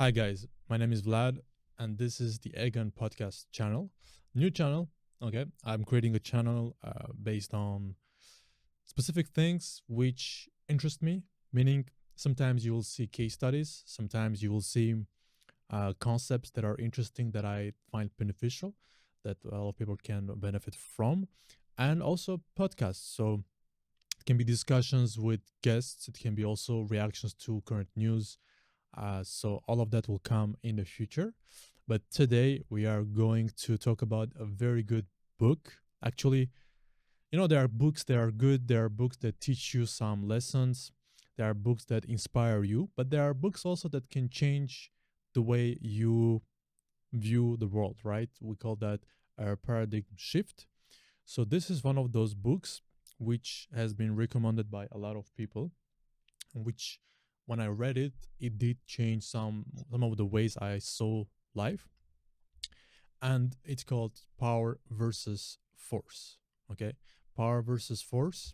Hi guys, my name is Vlad and this is the EGN podcast channel. New channel, okay? I'm creating a channel based on specific things which interest me, meaning sometimes you will see case studies, sometimes you will see concepts that are interesting that I find beneficial, that a lot of people can benefit from, and also podcasts. So it can be discussions with guests, it can be also reactions to current news, so all of that will come in the future. But today we are going to talk about a very good book. Actually, there are books that are good, there are books that teach you some lessons, there are books that inspire you, but there are books also that can change the way you view the world, right? We call that a paradigm shift. So this is one of those books which has been recommended by a lot of people, which when I read it, it did change some of the ways I saw life. And it's called Power versus Force. Okay, Power versus Force.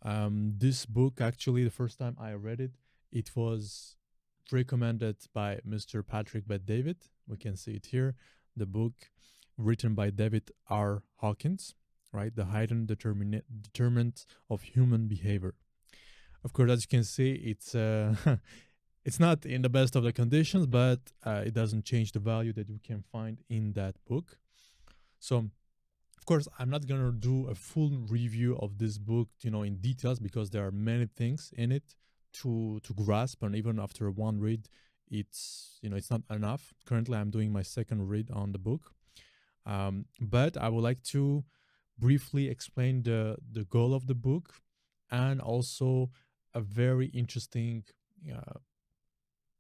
This book, actually, the first time I read it, it was recommended by Mr. Patrick Bet-David. We can see it here. The book written by David R. Hawkins, right? The hidden determinants of human behavior. Of course, as you can see, it's it's not in the best of the conditions, but it doesn't change the value that you can find in that book. So, of course, I'm not gonna do a full review of this book, in details, because there are many things in it to grasp, and even after one read, it's not enough. Currently, I'm doing my second read on the book, but I would like to briefly explain the goal of the book, and also a very interesting,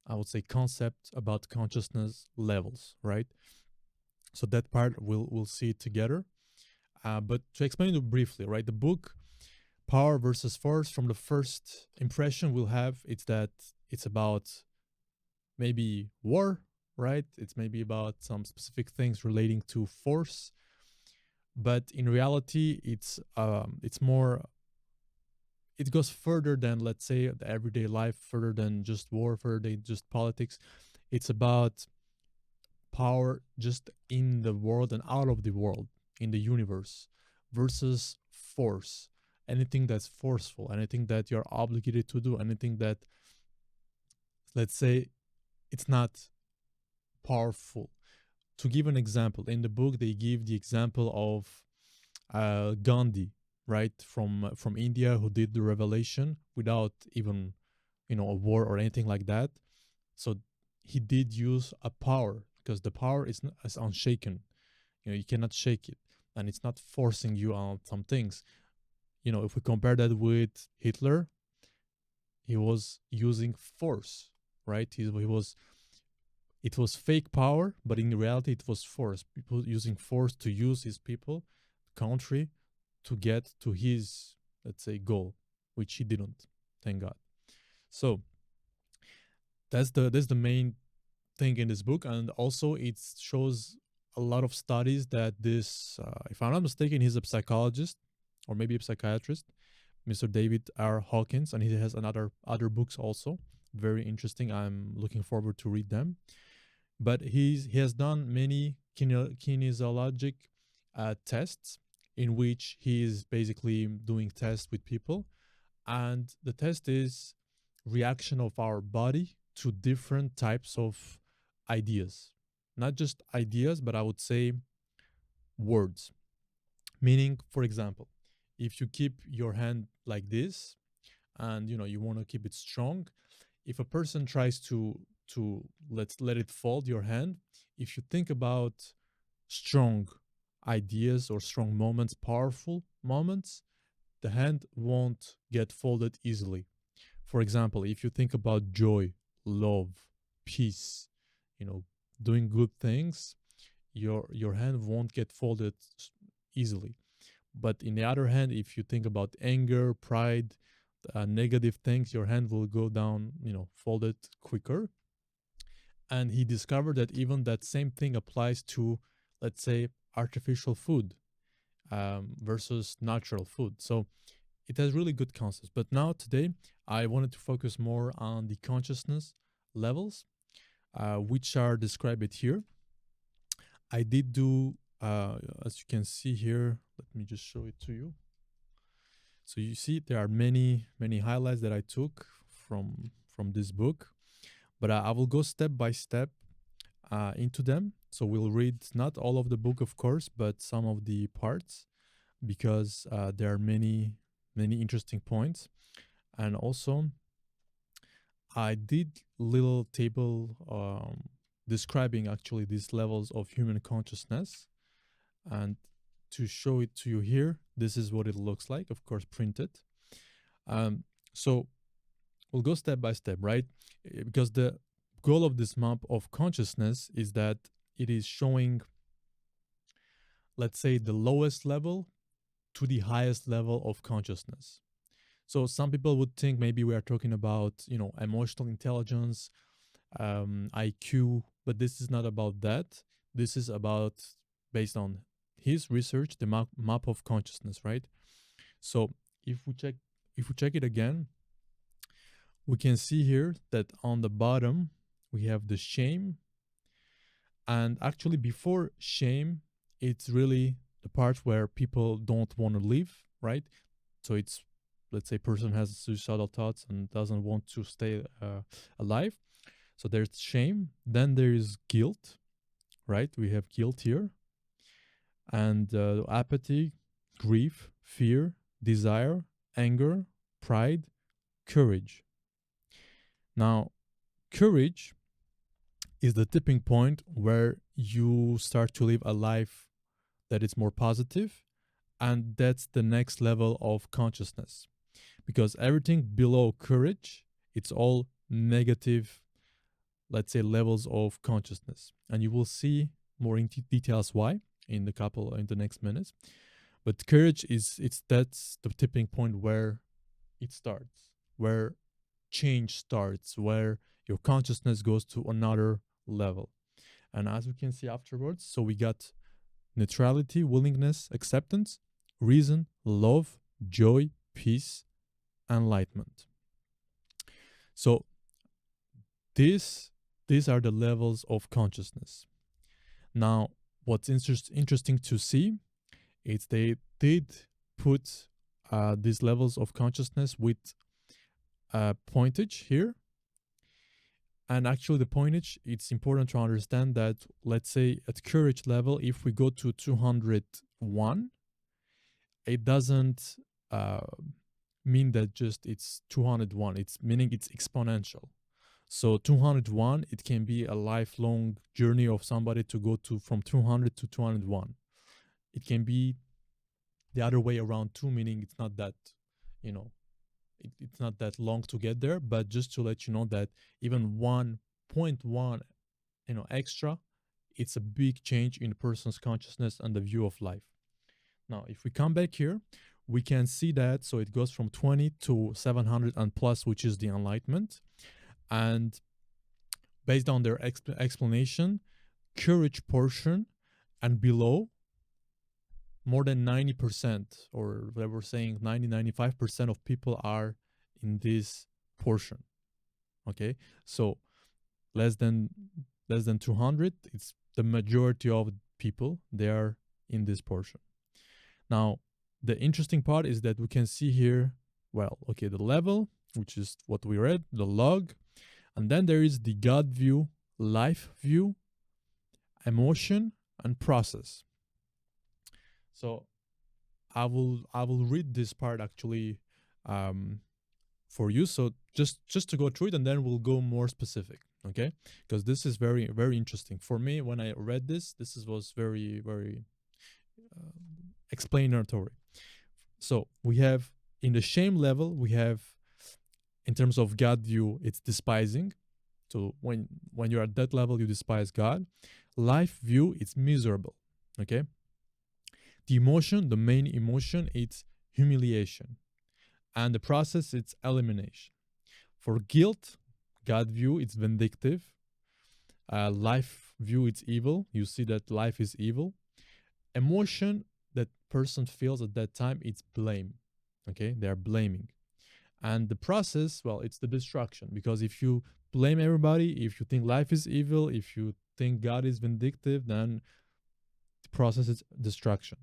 I would say, concept about consciousness levels, right? So that part we'll see it together. But to explain it briefly, right? The book Power versus Force, from the first impression we'll have, it's that it's about maybe war, right? It's maybe about some specific things relating to force, but in reality, it's more, it goes further than, let's say, the everyday life, further than just war, further than just politics. It's about power just in the world and out of the world, in the universe, versus force. Anything that's forceful, anything that you're obligated to do, anything that, let's say, it's not powerful. To give an example, in the book, they give the example of Gandhi, right, from India, who did the revelation without even a war or anything like that. So he did use a power, because the power is unshaken. You cannot shake it, and it's not forcing you on some things. If we compare that with Hitler, he was using force, right? He was It was fake power, but in reality it was force. People using force to use his people, country, to get to his, let's say, goal, which he didn't, thank God. So that's the main thing in this book. And also it shows a lot of studies that this, if I'm not mistaken, he's a psychologist or maybe a psychiatrist, Mr. David R. Hawkins, and he has other books also, very interesting. I'm looking forward to read them. But he has done many kinesiologic tests, in which he is basically doing tests with people, and the test is reaction of our body to different types of ideas. Not just ideas, but I would say words. Meaning, for example, if you keep your hand like this, and you want to keep it strong, if a person tries to let it fold your hand, if you think about strong ideas or strong moments, powerful moments, the hand won't get folded easily. For example, if you think about joy, love, peace, you know, doing good things, your hand won't get folded easily. But in the other hand, if you think about anger, pride, negative things, your hand will go down, folded quicker. And he discovered that even that same thing applies to, let's say, artificial food versus natural food. So it has really good concepts. But now today, I wanted to focus more on the consciousness levels. which are described here. I did do, as you can see here, let me just show it to you. So you see there are many highlights that I took from this book, but I will go step by step into them. So we'll read not all of the book, of course, but some of the parts, because there are many interesting points. And also I did little table describing actually these levels of human consciousness, and to show it to you here, this is what it looks like, of course printed. So we'll go step by step, right? Because the goal of this map of consciousness is that it is showing, let's say, the lowest level to the highest level of consciousness. So some people would think maybe we are talking about, emotional intelligence, IQ, but this is not about that. This is about, based on his research, the map of consciousness, right? So if we check it again, we can see here that on the bottom we have the shame, and actually before shame, it's really the part where people don't want to live, right? So it's, let's say, person has suicidal thoughts and doesn't want to stay alive. So there's shame. Then there is guilt, right? We have guilt here. And apathy, grief, fear, desire, anger, pride, courage. Now, courage is the tipping point where you start to live a life that is more positive, and that's the next level of consciousness. Because everything below courage, it's all negative, let's say, levels of consciousness. And you will see more in details why in the next minutes. But courage that's the tipping point where it starts, where change starts, where your consciousness goes to another level. And as we can see afterwards, so we got neutrality, willingness, acceptance, reason, love, joy, peace, enlightenment. So these are the levels of consciousness. Now, what's interesting to see is they did put these levels of consciousness with pointage here. And actually the pointage, it's important to understand that, let's say at courage level, if we go to 201, it doesn't mean that just it's 201. It's meaning it's exponential. So 201, it can be a lifelong journey of somebody to go to from 200 to 201. It can be the other way around too, meaning it's not that, it's not that long to get there. But just to let you know that even 1.1, extra, it's a big change in a person's consciousness and the view of life. Now, if we come back here, we can see that, so it goes from 20 to 700 and plus, which is the enlightenment. And based on their explanation, courage portion and below, more than 90%, or they were saying 95% of people are in this portion. Okay, so less than 200, it's the majority of people, they are in this portion. Now, the interesting part is that we can see here, the level, which is what we read, the log, and then there is the God view, life view, emotion, and process. So I will read this part actually for you. So just to go through it, and then we'll go more specific, okay? Because this is very, very interesting. For me, when I read this was very, very explanatory. So we have, in the shame level, we have, in terms of God view, it's despising. So when you're at that level, you despise God. Life view, it's miserable, okay? The emotion, the main emotion, it's humiliation. And the process, it's elimination. For guilt, God view, it's vindictive. Life view, it's evil. You see that life is evil. Emotion that person feels at that time, it's blame. Okay, they are blaming. And the process, well, it's the destruction. Because if you blame everybody, if you think life is evil, if you think God is vindictive, then the process is destruction.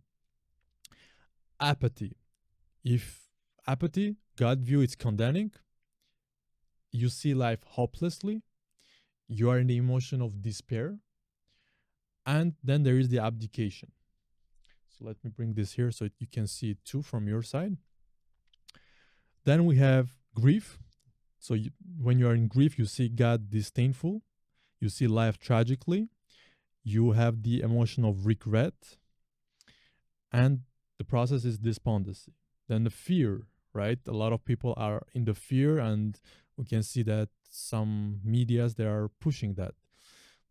Apathy. If apathy, God view it's condemning, you see life hopelessly, you are in the emotion of despair, and then there is the abdication. So let me bring this here so you can see it too from your side. Then we have grief. So when you are in grief, you see God disdainful, you see life tragically, you have the emotion of regret, and the process is despondency. Then the fear, right? A lot of people are in the fear, and we can see that some medias, they are pushing that.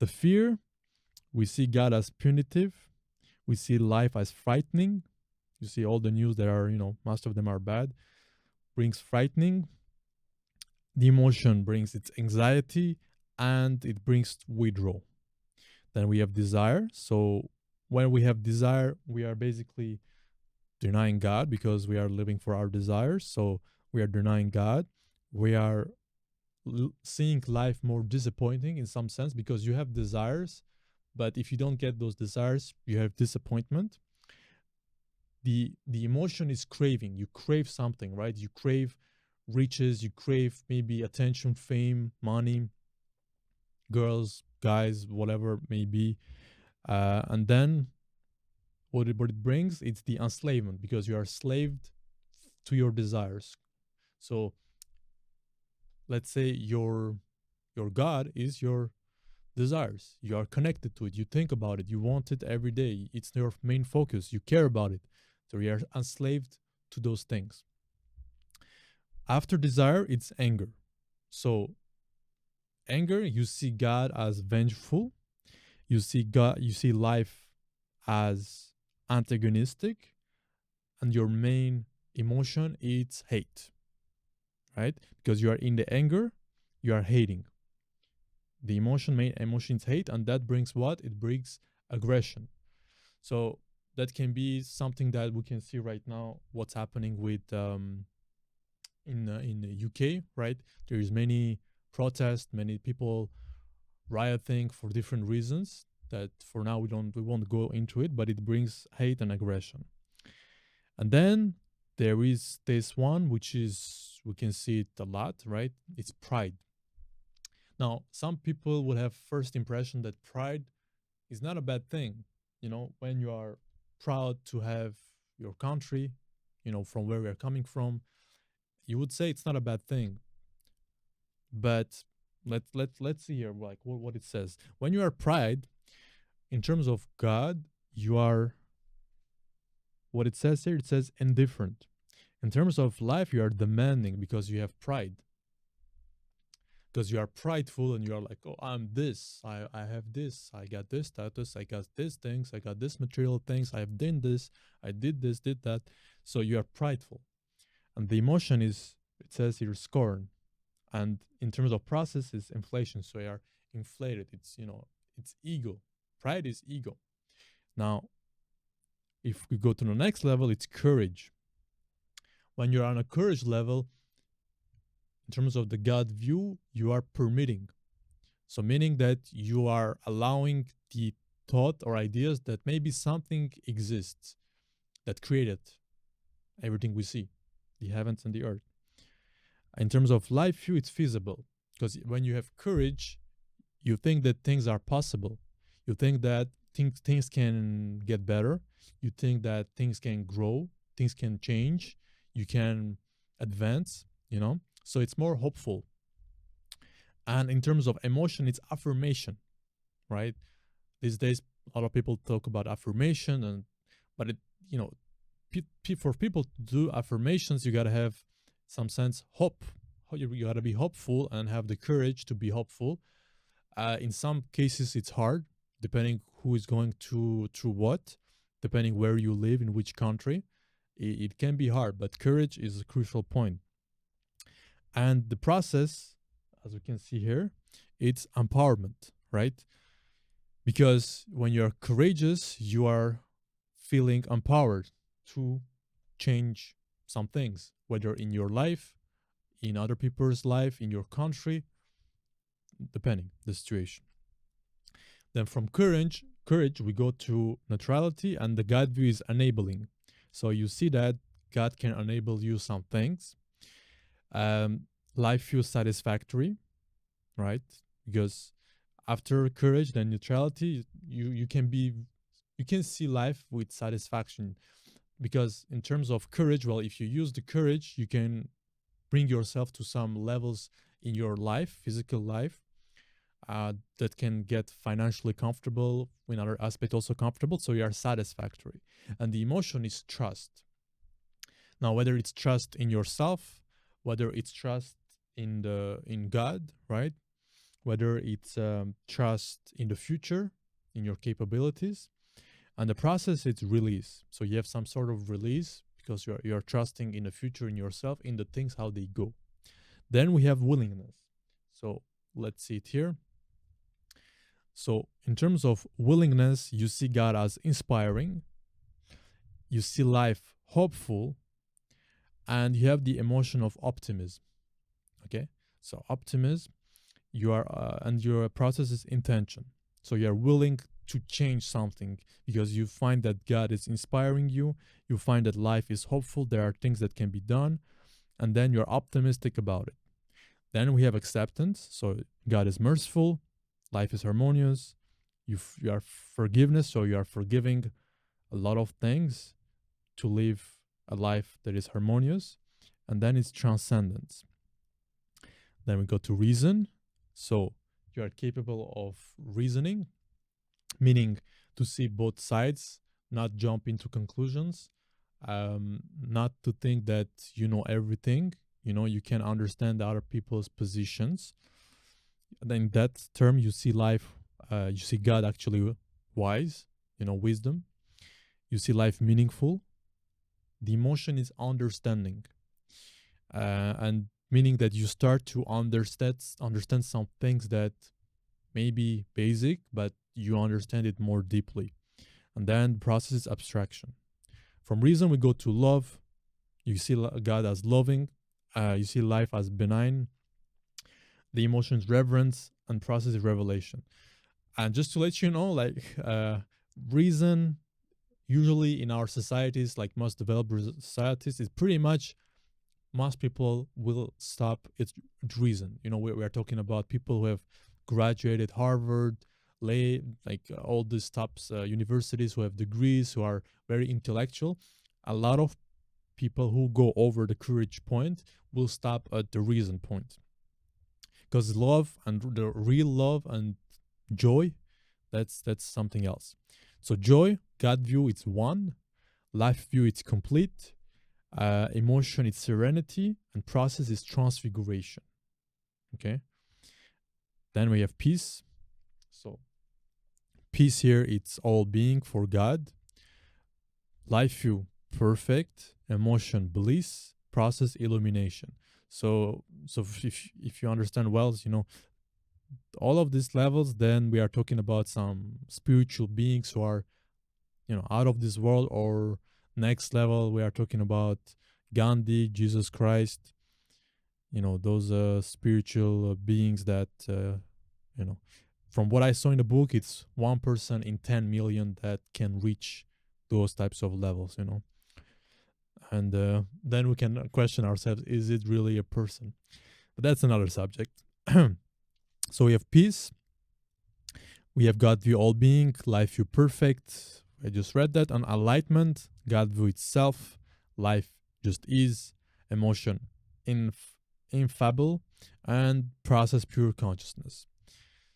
The fear, we see God as punitive, we see life as frightening. You see all the news that are, most of them are bad, brings frightening. The emotion brings its anxiety, and it brings withdrawal. Then we have desire. So when we have desire, we are basically denying God because we are living for our desires. So we are denying God. We are seeing life more disappointing in some sense because you have desires, but if you don't get those desires, you have disappointment. The emotion is craving. You crave something, right? You crave riches, you crave maybe attention, fame, money, girls, guys, whatever it may be. And then what it brings, it's the enslavement because you are slaved to your desires. So let's say your God is your desires. You are connected to it. You think about it. You want it every day. It's your main focus. You care about it. So you are enslaved to those things. After desire, it's anger. So anger, you see God as vengeful. You see life as antagonistic, and your main emotion is hate. Right? Because you are in the anger, you are hating. The main emotion is hate, and that brings what? It brings aggression. So that can be something that we can see right now. What's happening with in the UK, right? There is many protests, many people rioting for different reasons. That for now we won't go into it, but it brings hate and aggression. And then there is this one, which is, we can see it a lot, right? It's pride. Now, some people will have first impression that pride is not a bad thing. When you are proud to have your country, from where we are coming from, you would say it's not a bad thing. But let's see here, like what it says. When you are pride, in terms of God, you are, what it says here, it says indifferent. In terms of life, you are demanding because you have pride. Because you are prideful and you are like, oh, I'm this, I have this, I got this status, I got these things, I got this material things, I have done this, I did this, did that. So you are prideful. And the emotion is, it says here, scorn. And in terms of process, is inflation. So you are inflated. It's, it's ego. Pride is ego. Now, if we go to the next level, it's courage. When you're on a courage level, in terms of the God view, you are permitting. So meaning that you are allowing the thought or ideas that maybe something exists that created everything we see, the heavens and the earth. In terms of life view, it's feasible. Because when you have courage, you think that things are possible. You think that things can get better. You think that things can grow, things can change, you can advance, So it's more hopeful. And in terms of emotion, it's affirmation, right? These days, a lot of people talk about affirmation, but for people to do affirmations, you gotta have some sense hope. You gotta be hopeful and have the courage to be hopeful. In some cases, it's hard, depending who is going through what, depending where you live, in which country. It can be hard, but courage is a crucial point. And the process, as we can see here, it's empowerment, right? Because when you're courageous, you are feeling empowered to change some things, whether in your life, in other people's life, in your country, depending the situation. Then from courage we go to neutrality, and the God view is enabling. So you see that God can enable you some things. Life feels satisfactory, right? Because after courage, then neutrality, you can see life with satisfaction. Because in terms of courage, well, if you use the courage, you can bring yourself to some levels in your life, physical life, that can get financially comfortable, in other aspect also comfortable, so you are satisfactory. And the emotion is trust. Now, whether it's trust in yourself, whether it's trust in God, right? Whether it's trust in the future, in your capabilities, and the process is release. So you have some sort of release because you're trusting in the future, in yourself, in the things how they go. Then we have willingness. So let's see it here. So in terms of willingness, you see God as inspiring, you see life hopeful, and you have the emotion of optimism. Okay, so optimism, you are and your process is intention. So you are willing to change something because you find that God is inspiring you. You find that life is hopeful. There are things that can be done, and then you're optimistic about it. Then we have acceptance. So God is merciful. Life is harmonious. You are forgiveness. So you are forgiving a lot of things to live a life that is harmonious. And then it's transcendence. Then we go to reason. So you are capable of reasoning, meaning to see both sides, not jump into conclusions, not to think that you know everything. You can understand other people's positions. And then in that term, you see life, you see God actually wise, wisdom. You see life meaningful. The emotion is understanding, and meaning that you start to understand some things that may be basic, but you understand it more deeply. And then the process is abstraction. From reason, we go to love. You see God as loving. You see life as benign. The emotion is reverence, and process is revelation. And just to let you know, reason, usually in our societies, like most developed societies, is pretty much most people will stop at reason. We are talking about people who have graduated Harvard, all these top universities, who have degrees, who are very intellectual. A lot of people who go over the courage point will stop at the reason point, because love and the real love and joy, that's something else. So joy, God view, it's one. Life view, it's complete. Emotion, it's serenity, and process is transfiguration. Okay. Then we have peace. So peace here, it's all being for God. Life view, perfect. Emotion, bliss. Process, illumination. So if you understand well, all of these levels, then we are talking about some spiritual beings who are, out of this world, or next level, we are talking about Gandhi, Jesus Christ, those spiritual beings that, from what I saw in the book, it's 1% in 10 million that can reach those types of levels, And then we can question ourselves, is it really a person? But that's another subject. So we have peace. We have God view, all being. Life view, perfect. I just read that. On enlightenment, God view itself. Life just is. Emotion, infallible. And process, pure consciousness.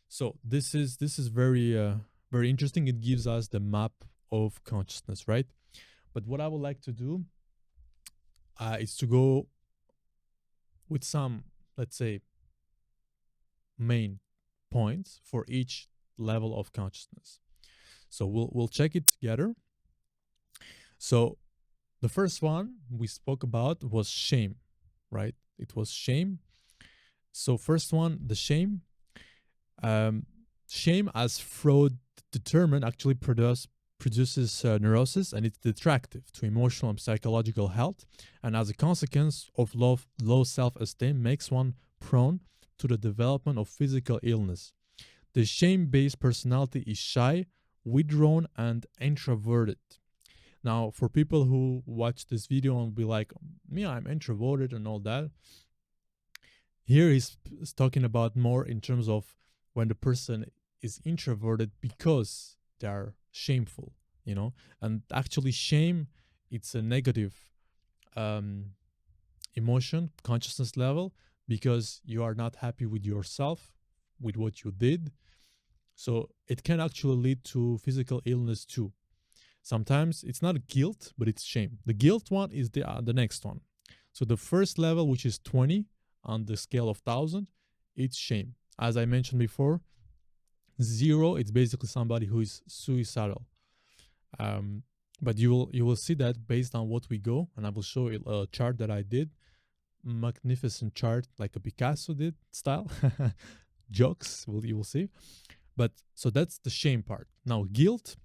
So this is very very interesting. It gives us the map of consciousness, right? But what I would like to do is to go with some, let's say, main points for each level of consciousness. So we'll check it together. So the first one we spoke about was shame, right? It was shame. So first one, the shame. Shame, as Freud determined, actually produces neurosis, and it's detractive to emotional and psychological health, and as a consequence of low self-esteem makes one prone to the development of physical illness. The shame-based personality is shy, withdrawn, and introverted. Now, for people who watch this video and be like, me, I'm introverted and all that, here he's talking about more in terms of when the person is introverted because they are shameful, and actually shame, it's a negative emotion, consciousness level, because you are not happy with yourself, with what you did. So it can actually lead to physical illness too. Sometimes it's not guilt, but it's shame. The guilt one is the next one. So the first level, which is 20 on the scale of 1,000, it's shame. As I mentioned before, 0, it's basically somebody who is suicidal. But you will see that based on what we go, and I will show you a chart that I did, magnificent chart like a Picasso did style. Jokes, you will see. But so that's the shame part. Now guilt,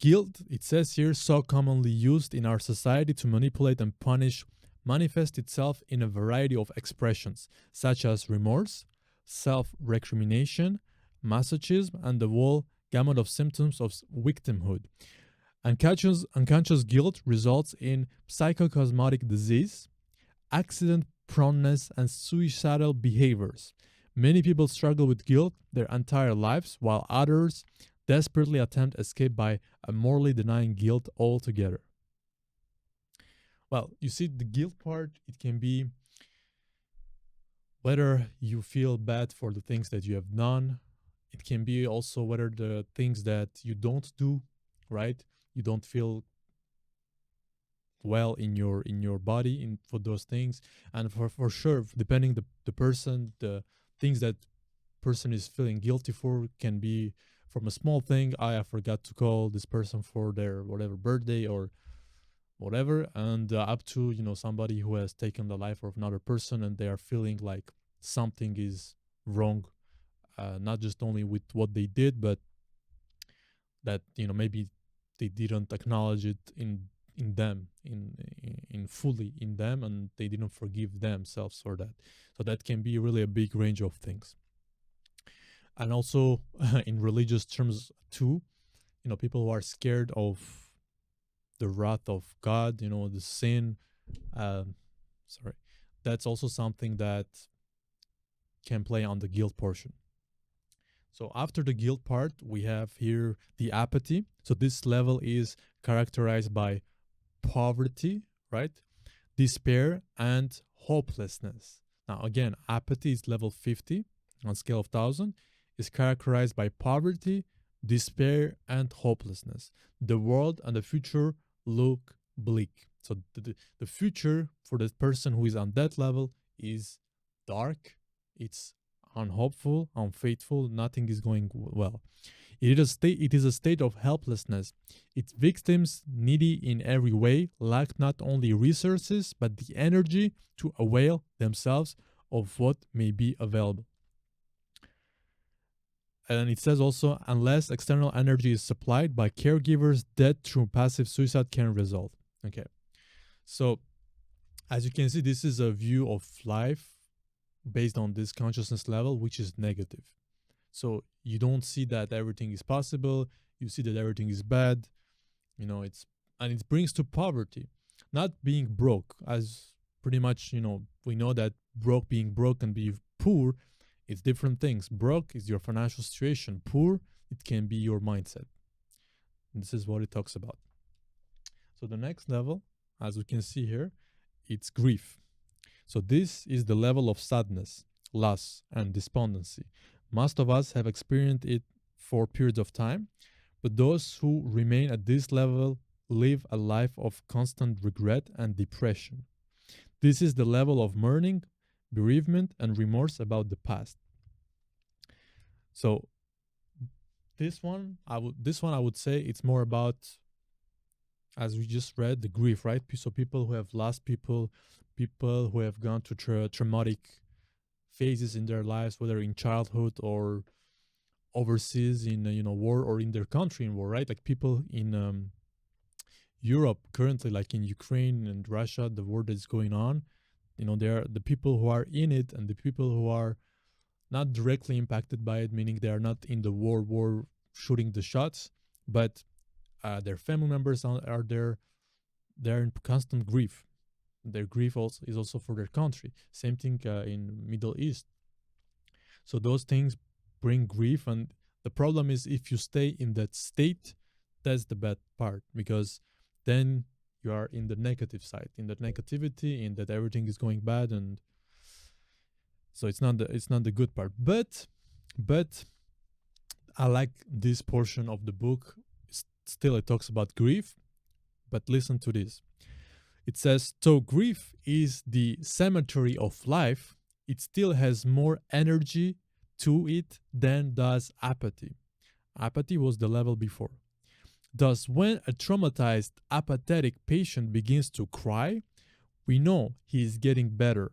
it says here, so commonly used in our society to manipulate and punish, manifests itself in a variety of expressions, such as remorse, self-recrimination, masochism, and the whole gamut of symptoms of victimhood. Unconscious guilt results in psychosomtic disease, accident proneness, and suicidal behaviors. Many people struggle with guilt their entire lives, while others desperately attempt escape by morally denying guilt altogether. Well, you see, the guilt part, it can be whether you feel bad for the things that you have done. It can be also whether the things that you don't do, right? You don't feel well in your body for those things. And for sure, depending the person, the things that person is feeling guilty for can be from a small thing. I forgot to call this person for their whatever birthday or whatever, and up to somebody who has taken the life of another person and they are feeling like something is wrong, not just only with what they did, but that maybe they didn't acknowledge it in them, in fully in them, and they didn't forgive themselves for that. So that can be really a big range of things. And also in religious terms too, people who are scared of the wrath of God, the sin, that's also something that can play on the guilt portion. So after the guilt part, we have here the apathy. So this level is characterized by poverty, right? Despair and hopelessness. Now again, apathy is level 50 on scale of 1,000, is characterized by poverty, despair, and hopelessness. The world and the future look bleak. So the future for the person who is on that level is dark, it's unhopeful, unfaithful, nothing is going well. It is a state of helplessness. Its victims, needy in every way, lack not only resources, but the energy to avail themselves of what may be available. And it says also, unless external energy is supplied by caregivers, death through passive suicide can result. Okay. So, as you can see, this is a view of life based on this consciousness level, which is negative. So you don't see that everything is possible. You see that everything is bad. And it brings to poverty, not being broke, as pretty much, we know that being broke and be poor, it's different things. Broke is your financial situation. Poor, it can be your mindset. And this is what it talks about. So the next level, as we can see here, it's grief. So this is the level of sadness, loss, and despondency. Most of us have experienced it for periods of time, but those who remain at this level live a life of constant regret and depression. This is the level of mourning, bereavement, and remorse about the past. So this one I would say it's more about, as we just read, the grief, right? So people who have lost people who have gone through traumatic phases in their lives, whether in childhood or overseas in war, or in their country in war, right? Like people in Europe currently, like in Ukraine and Russia, the war that's going on. They're the people who are in it and the people who are not directly impacted by it, meaning they are not in the war shooting the shots, but their family members are there. They're in constant grief. Their grief also is also for their country. Same thing in Middle East. So those things bring grief, and the problem is if you stay in that state, that's the bad part, because then you are in the negative side, in that negativity, in that everything is going bad, and so it's not the good part. But I like this portion of the book. Still, it talks about grief, but listen to this. It says, though grief is the cemetery of life, it still has more energy to it than does apathy. Apathy was the level before. Thus, when a traumatized, apathetic patient begins to cry, we know he is getting better.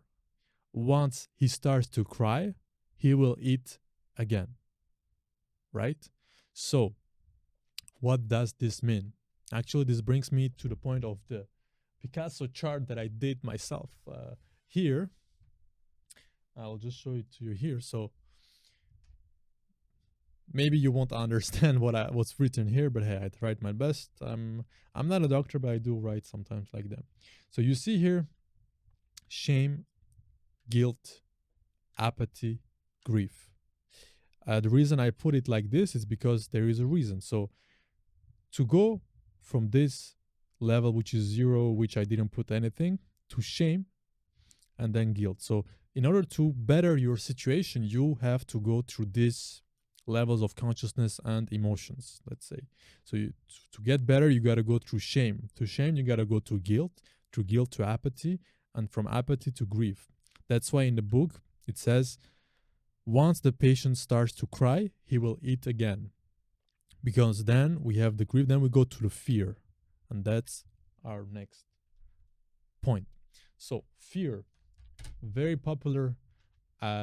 Once he starts to cry, he will eat again. Right? So, what does this mean? Actually, this brings me to the point of the Picasso chart that I did myself here. I'll just show it to you here. So maybe you won't understand what's written here, but hey, I tried my best. I'm not a doctor, but I do write sometimes like that. So you see here, shame, guilt, apathy, grief. The reason I put it like this is because there is a reason. So to go from this level, which is 0, which I didn't put anything, to shame and then guilt. So in order to better your situation, you have to go through these levels of consciousness and emotions, let's say. So to get better, you got to go through shame. To shame, you got to go to guilt to apathy, and from apathy to grief. That's why in the book, it says, once the patient starts to cry, he will eat again. Because then we have the grief, then we go to the fear. And that's our next point. So fear, very popular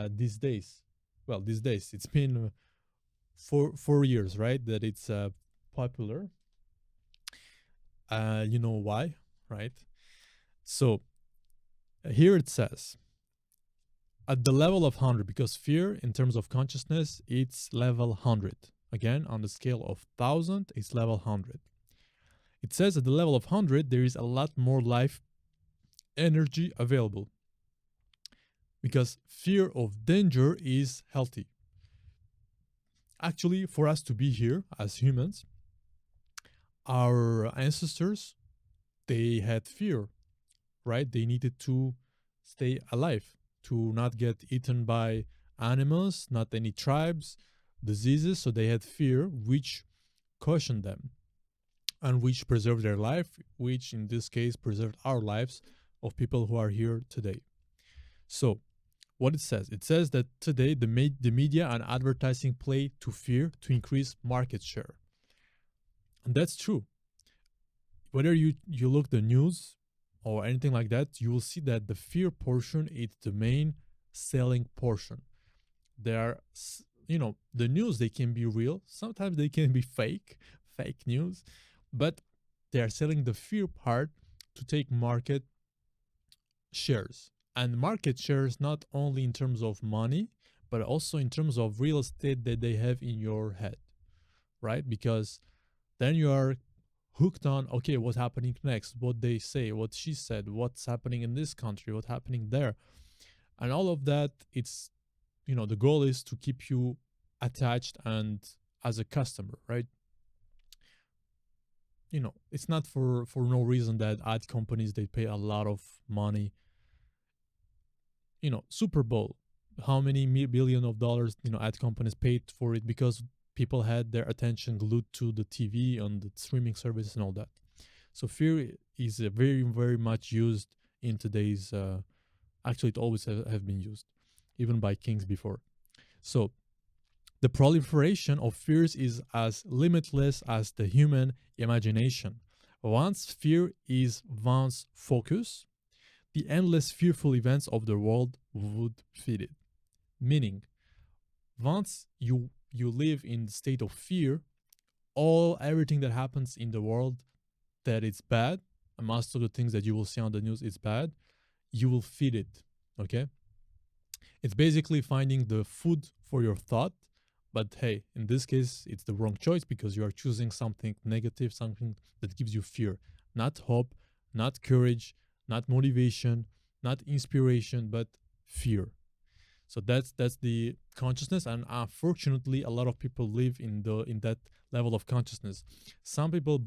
these days. Well, these days, it's been 4 years, right, that it's popular. You know why, right? So here it says, at the level of 100, because fear in terms of consciousness, it's level 100. Again, on the scale of 1,000, it's level 100. It says at the level of 100, there is a lot more life energy available, because fear of danger is healthy. Actually, for us to be here as humans, our ancestors, they had fear, right? They needed to stay alive, to not get eaten by animals, not any tribes, diseases. So they had fear, which cautioned them and which preserved their life, which in this case preserved our lives of people who are here today. So what it says that today the media and advertising play to fear to increase market share. And that's true. Whether you look the news or anything like that, you will see that the fear portion is the main selling portion. There are, the news, they can be real. Sometimes they can be fake news, but they are selling the fear part to take market shares. And market shares not only in terms of money, but also in terms of real estate that they have in your head, right? Because then you are hooked on, okay, what's happening next, what they say, what she said, what's happening in this country, what's happening there. And all of that, it's, the goal is to keep you attached and as a customer, right? It's not for no reason that ad companies, they pay a lot of money. Super Bowl, how many billion of dollars, ad companies paid for it, because people had their attention glued to the TV on the streaming service and all that. So fear is very, very much used in today's, actually it always have been used, even by kings before. So the proliferation of fears is as limitless as the human imagination. Once fear is one's focus, the endless fearful events of the world would feed it. Meaning, Once you live in the state of fear, everything that happens in the world that it's bad, and most of the things that you will see on the news is bad, you will feed it. Okay, it's basically finding the food for your thought. But hey, in this case, it's the wrong choice because you are choosing something negative, something that gives you fear, not hope, not courage, not motivation, not inspiration, but fear. So that's the consciousness, and unfortunately, a lot of people live in that level of consciousness. Some people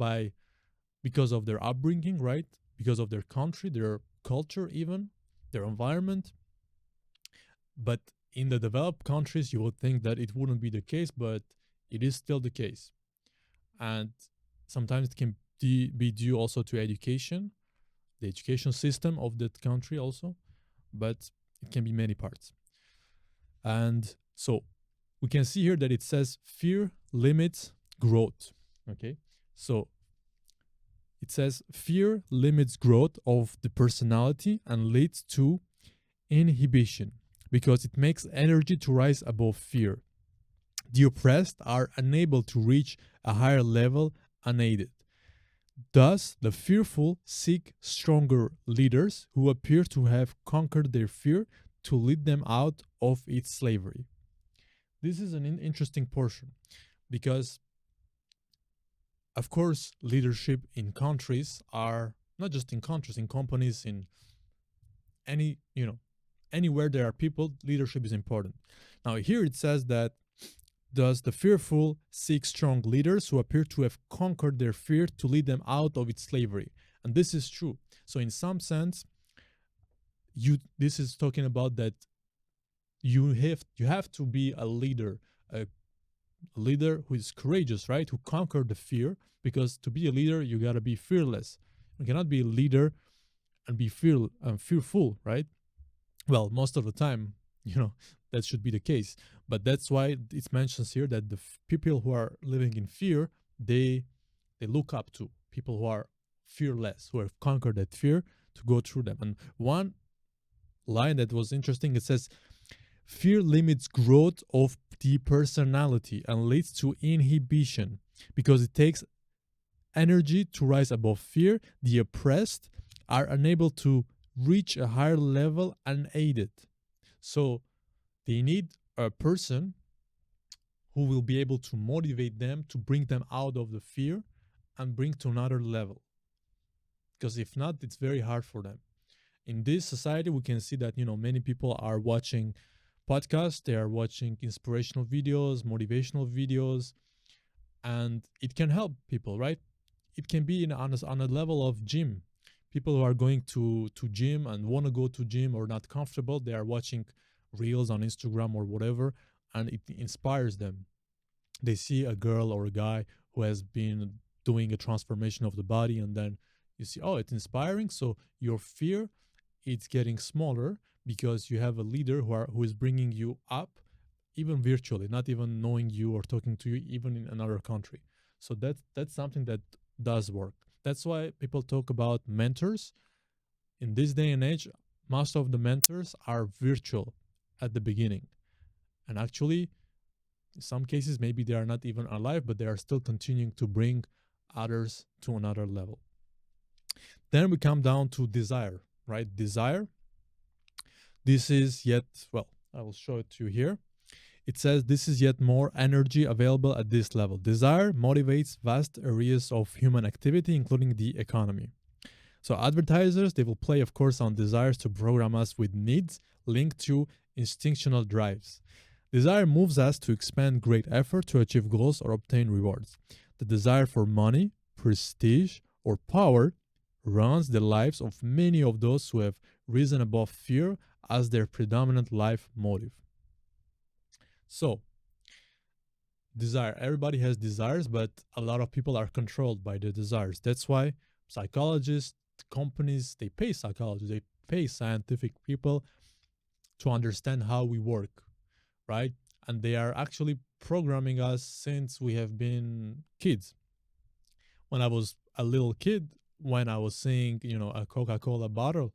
because of their upbringing, right? Because of their country, their culture, even their environment. But in the developed countries, you would think that it wouldn't be the case, but it is still the case. And sometimes it can be due also to education, the education system of that country also, but it can be many parts. And so we can see here that it says fear limits growth. Okay, so it says fear limits growth of the personality and leads to inhibition because it makes energy to rise above fear. The oppressed are unable to reach a higher level unaided. Thus, the fearful seek stronger leaders who appear to have conquered their fear to lead them out of its slavery. This is an interesting portion because, of course, leadership in countries are not just in countries, in companies, in anywhere there are people, leadership is important. Now, here it says that thus the fearful seek strong leaders who appear to have conquered their fear to lead them out of its slavery. And this is true. So in some sense, this is talking about that you have to be a leader who is courageous, right? Who conquered the fear, because to be a leader, you got to be fearless. You cannot be a leader and be fearful, right? Well, most of the time, that should be the case. But that's why it mentions here that the people who are living in fear, they look up to people who are fearless, who have conquered that fear to go through them. And one line that was interesting, it says, fear limits growth of the personality and leads to inhibition because it takes energy to rise above fear. The oppressed are unable to reach a higher level unaided. So they need a person who will be able to motivate them, to bring them out of the fear and bring to another level. Because if not, it's very hard for them. In this society, we can see that, many people are watching podcasts, they are watching inspirational videos, motivational videos, and it can help people, right? It can be on a level of gym. People who are going to gym and want to go to gym or not comfortable, they are watching reels on Instagram or whatever, and it inspires them. They see a girl or a guy who has been doing a transformation of the body, and then you see, oh, it's inspiring. So your fear, it's getting smaller because you have a leader who is bringing you up, even virtually, not even knowing you or talking to you, even in another country. So that's something that does work. That's why people talk about mentors. In this day and age, most of the mentors are virtual at the beginning. And actually, in some cases, maybe they are not even alive, but they are still continuing to bring others to another level. Then we come down to desire, right? Desire. This is yet, well, I will show it to you here. It says this is yet more energy available at this level. Desire motivates vast areas of human activity, including the economy. So advertisers, they will play, of course, on desires to program us with needs linked to instinctual drives. Desire moves us to expend great effort to achieve goals or obtain rewards. The desire for money, prestige, or power runs the lives of many of those who have risen above fear as their predominant life motive. So, desire. Everybody has desires, but a lot of people are controlled by their desires. That's why psychologists, companies, they pay psychologists, they pay scientific people to understand how we work, right? And they are actually programming us since we have been kids. When I was a little kid, when I was seeing, a Coca-Cola bottle,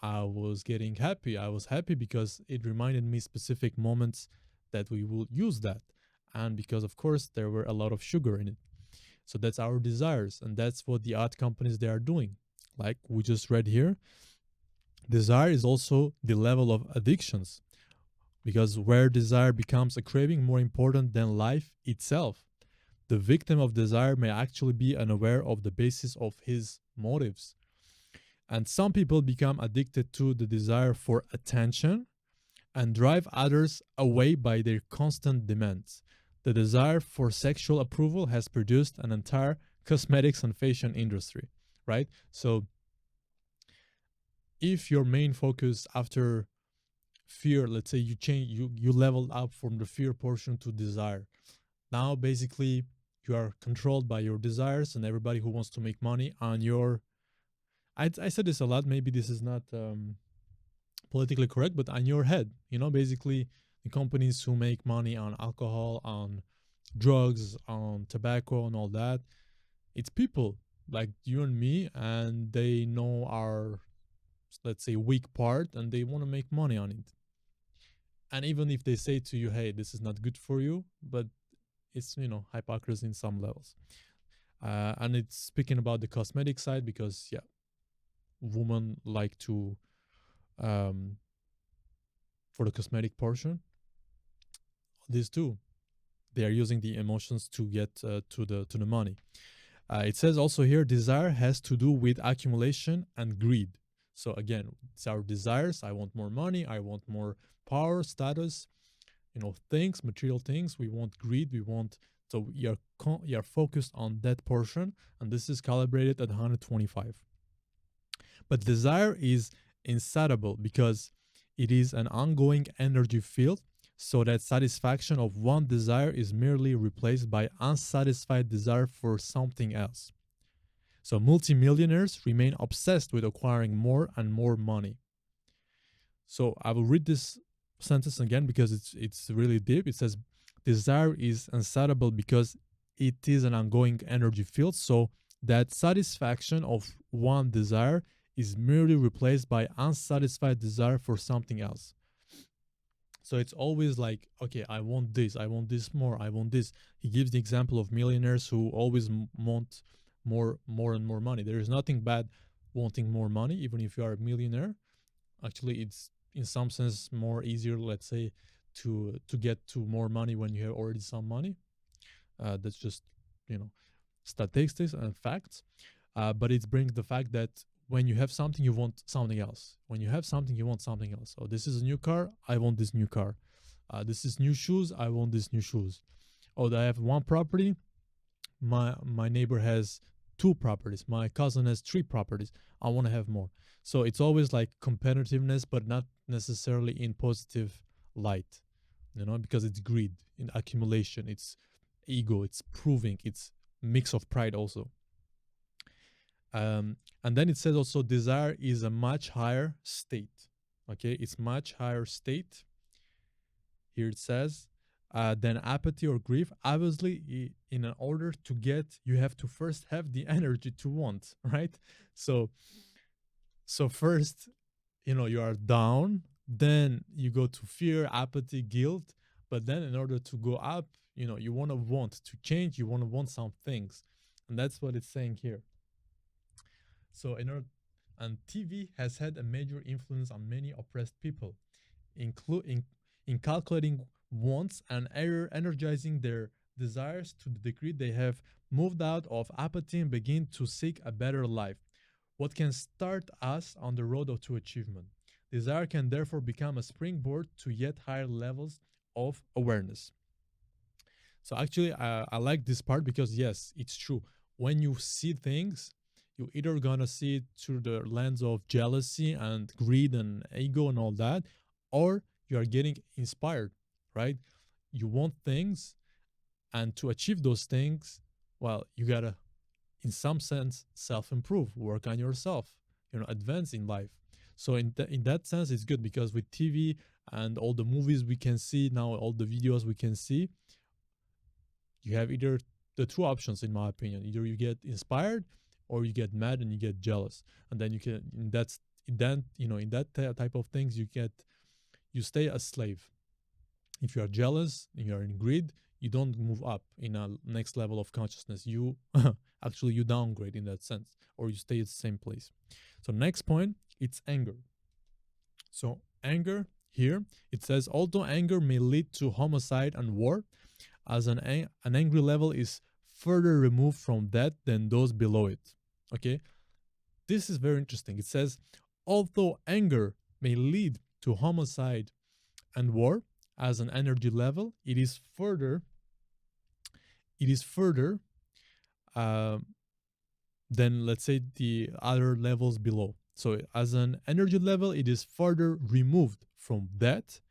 I was getting happy. I was happy because it reminded me specific moments that we will use that. And because, of course, there were a lot of sugar in it. So that's our desires. And that's what the ad companies, they are doing. Like we just read here, desire is also the level of addictions, because where desire becomes a craving more important than life itself, the victim of desire may actually be unaware of the basis of his motives. And some people become addicted to the desire for attention and drive others away by their constant demands. The desire for sexual approval has produced an entire cosmetics and fashion industry, right? So if your main focus after fear, let's say you leveled up from the fear portion to desire. Now basically you are controlled by your desires, and everybody who wants to make money on your, I said this a lot, maybe this is not politically correct, but on your head, basically the companies who make money on alcohol, on drugs, on tobacco and all that, it's people like you and me, and they know our, let's say, weak part, and they want to make money on it. And even if they say to you, hey, this is not good for you, but it's, hypocrisy in some levels. And it's speaking about the cosmetic side, because women like to for the cosmetic portion, these two, they are using the emotions to get to the money. It says also here, desire has to do with accumulation and greed. So again, it's our desires. I want more money, I want more power, status, things, material things. We want greed, we want, so you're focused on that portion, and this is calibrated at 125. But desire is insatiable because it is an ongoing energy field, so that satisfaction of one desire is merely replaced by unsatisfied desire for something else. So multimillionaires remain obsessed with acquiring more and more money. So I will read this sentence again because it's really deep. It says, desire is insatiable because it is an ongoing energy field, so that satisfaction of one desire is merely replaced by unsatisfied desire for something else. So it's always like, okay, I want this more, I want this. He gives the example of millionaires who always want more and more money. There is nothing bad wanting more money, even if you are a millionaire. Actually, it's in some sense more easier, let's say, to get to more money when you have already some money. That's just, statistics and facts. But it brings the fact that when you have something, you want something else. When you have something, you want something else. Oh, this is a new car, I want this new car. This is new shoes, I want this new shoes. Oh, I have one property, my neighbor has 2 properties, my cousin has 3 properties, I want to have more. So it's always like competitiveness, but not necessarily in positive light, because it's greed, in accumulation, it's ego, it's proving, it's mix of pride also. And then it says also, desire is a much higher state. Okay, it's much higher state. Here it says, than apathy or grief. Obviously, in order to get, you have to first have the energy to want, right? So first, you are down, then you go to fear, apathy, guilt. But then in order to go up, you want to change, you want to want some things. And that's what it's saying here. So and TV has had a major influence on many oppressed people, including in calculating wants and energizing their desires to the degree they have moved out of apathy and begin to seek a better life. What can start us on the road to achievement? Desire can therefore become a springboard to yet higher levels of awareness. So actually, I like this part because yes, it's true. When you see things, you're either gonna see it through the lens of jealousy and greed and ego and all that, or you are getting inspired, right? You want things, and to achieve those things, well, you gotta, in some sense, self-improve, work on yourself, advance in life. So in that sense, it's good because with TV and all the movies we can see now, all the videos we can see, you have either the 2 options, in my opinion. Either you get inspired, or you get mad and you get jealous, and then you can, in that type of things, you stay a slave. If you are jealous, you are in greed, you don't move up in a next level of consciousness. You actually you downgrade in that sense, or you stay at the same place. So next point, it's anger. So anger here, it says, although anger may lead to homicide and war, as an angry level is further removed from that than those below it. Okay, this is very interesting. It says, although anger may lead to homicide and war as an energy level, it is further uh, than, let's say, the other levels below. So as an energy level, it is further removed from that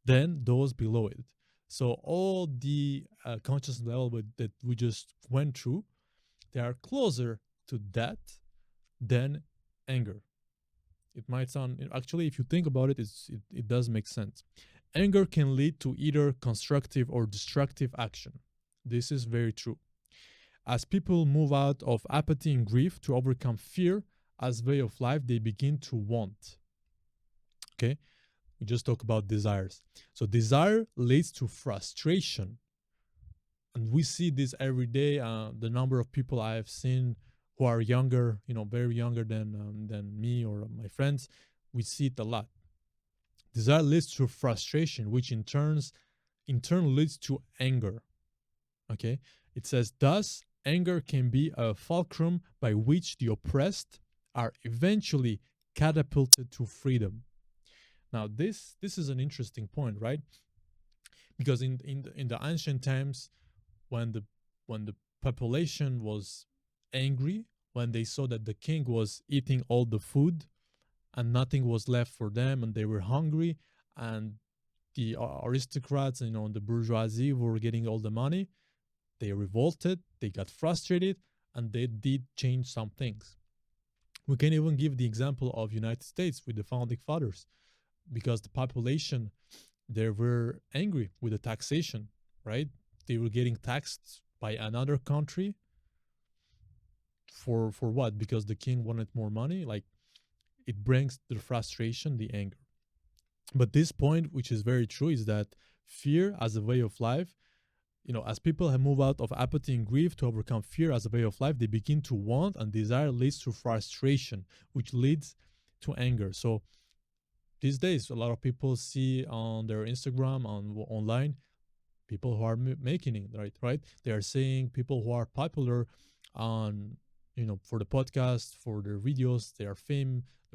than those below it. So all the conscious level that we just went through, they are closer to that than anger. It might sound, actually, if you think about it, it does make sense. Anger can lead to either constructive or destructive action. This is very true. As people move out of apathy and grief to overcome fear as way of life, they begin to want. Okay? We just talk about desires. So desire leads to frustration. And we see this every day. The number of people I have seen who are younger, very younger than me or my friends, we see it a lot. Desire leads to frustration, which in turn leads to anger. Okay? It says, thus, anger can be a fulcrum by which the oppressed are eventually catapulted to freedom. Now, this is an interesting point, right? Because in the ancient times, when the population was angry, when they saw that the king was eating all the food and nothing was left for them, and they were hungry, and the aristocrats, the bourgeoisie were getting all the money, they revolted, they got frustrated, and they did change some things. We can even give the example of United States with the founding fathers, because the population, they were angry with the taxation, right? They were getting taxed by another country for what? Because the king wanted more money. Like, it brings the frustration, the anger. But this point, which is very true, is that fear as a way of life, as people have moved out of apathy and grief to overcome fear as a way of life, they begin to want, and desire leads to frustration, which leads to anger. So these days, a lot of people see on their Instagram, online, people who are making it, right? They are saying people who are popular on, for the podcast, for their videos, they're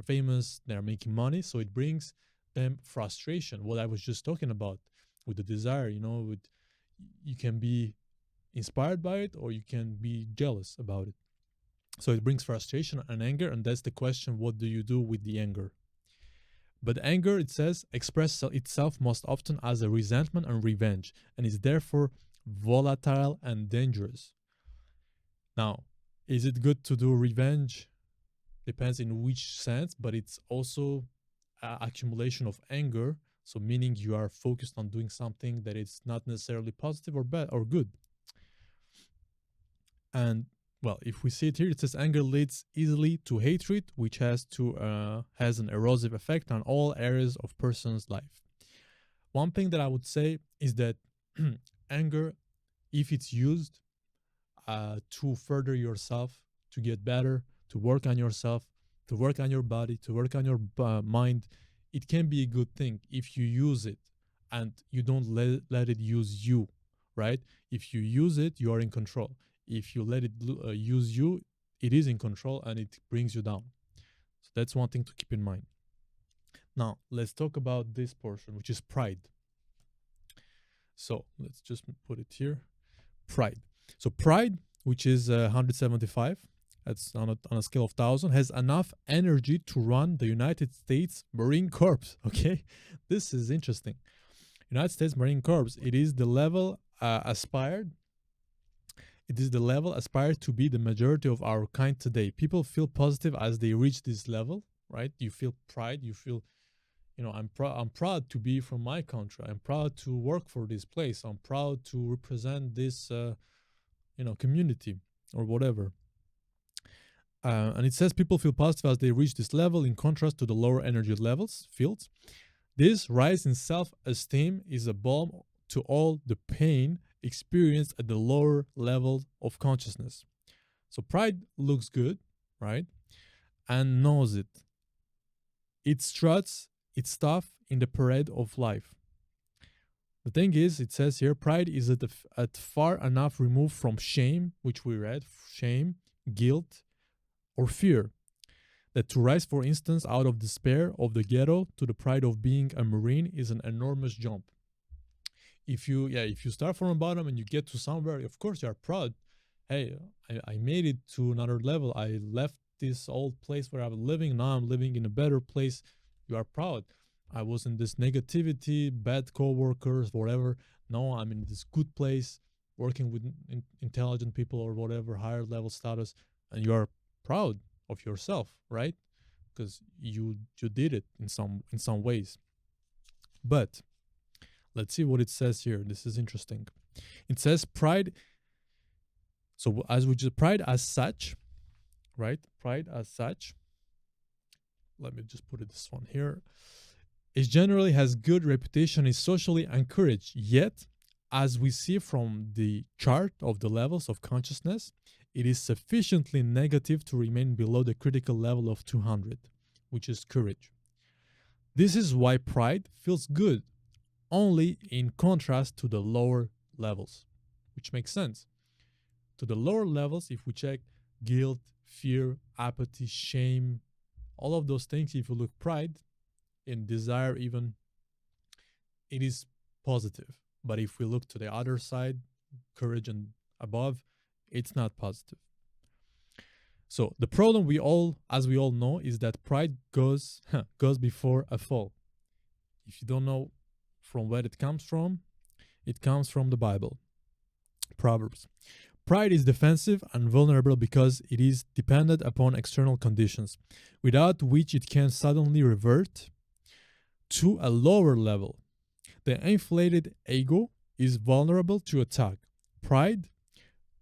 famous, they're making money. So it brings them frustration. What I was just talking about with the desire, you can be inspired by it or you can be jealous about it. So it brings frustration and anger. And that's the question, what do you do with the anger? But anger, it says, expresses itself most often as a resentment and revenge, and is therefore volatile and dangerous. Now, is it good to do revenge? Depends in which sense, but it's also accumulation of anger. So meaning you are focused on doing something that is not necessarily positive or bad or good. And well, if we see it here, it says anger leads easily to hatred, which has an erosive effect on all areas of person's life. One thing that I would say is that anger, if it's used to further yourself, to get better, to work on yourself, to work on your body, to work on your mind, it can be a good thing if you use it and you don't let it use you, right? If you use it, you are in control. If you let it use you, it is in control and it brings you down. So that's one thing to keep in mind. Now, let's talk about this portion, which is pride. So let's just put it here. Pride. So pride, which is 175, that's on a scale of 1,000, has enough energy to run the United States Marine Corps. Okay, this is interesting. United States Marine Corps, it is the level aspired. It is the level aspired to be the majority of our kind today. People feel positive as they reach this level, right? You feel pride. You feel, I'm proud to be from my country. I'm proud to work for this place. I'm proud to represent this, community or whatever. And it says people feel positive as they reach this level in contrast to the lower energy fields. This rise in self-esteem is a balm to all the pain experienced at the lower level of consciousness. So pride looks good, right? And knows it. It struts its stuff in the parade of life. The thing is, it says here, pride is at far enough removed from shame, which we read, shame, guilt, or fear, that to rise, for instance, out of despair of the ghetto to the pride of being a Marine is an enormous jump. If you start from the bottom and you get to somewhere, of course you are proud. Hey, I made it to another level. I left this old place where I was living. Now I'm living in a better place. You are proud. I was in this negativity, bad co-workers, whatever. Now I'm in this good place, working with intelligent people or whatever, higher level status, and you are proud of yourself, right? Because you did it in some ways. But let's see what it says here. This is interesting. It says pride. So as we just pride as such, right? Pride as such. Let me just put it this one here. It generally has good reputation, is socially encouraged. Yet, as we see from the chart of the levels of consciousness, it is sufficiently negative to remain below the critical level of 200, which is courage. This is why pride feels good, only in contrast to the lower levels, which makes sense. To the lower levels, if we check guilt, fear, apathy, shame, all of those things, if you look pride and desire even, it is positive. But if we look to the other side, courage and above, it's not positive. So the problem as we all know, is that pride goes before a fall. If you don't know from where it comes from the Bible. Proverbs. Pride is defensive and vulnerable because it is dependent upon external conditions, without which it can suddenly revert to a lower level. The inflated ego is vulnerable to attack. Pride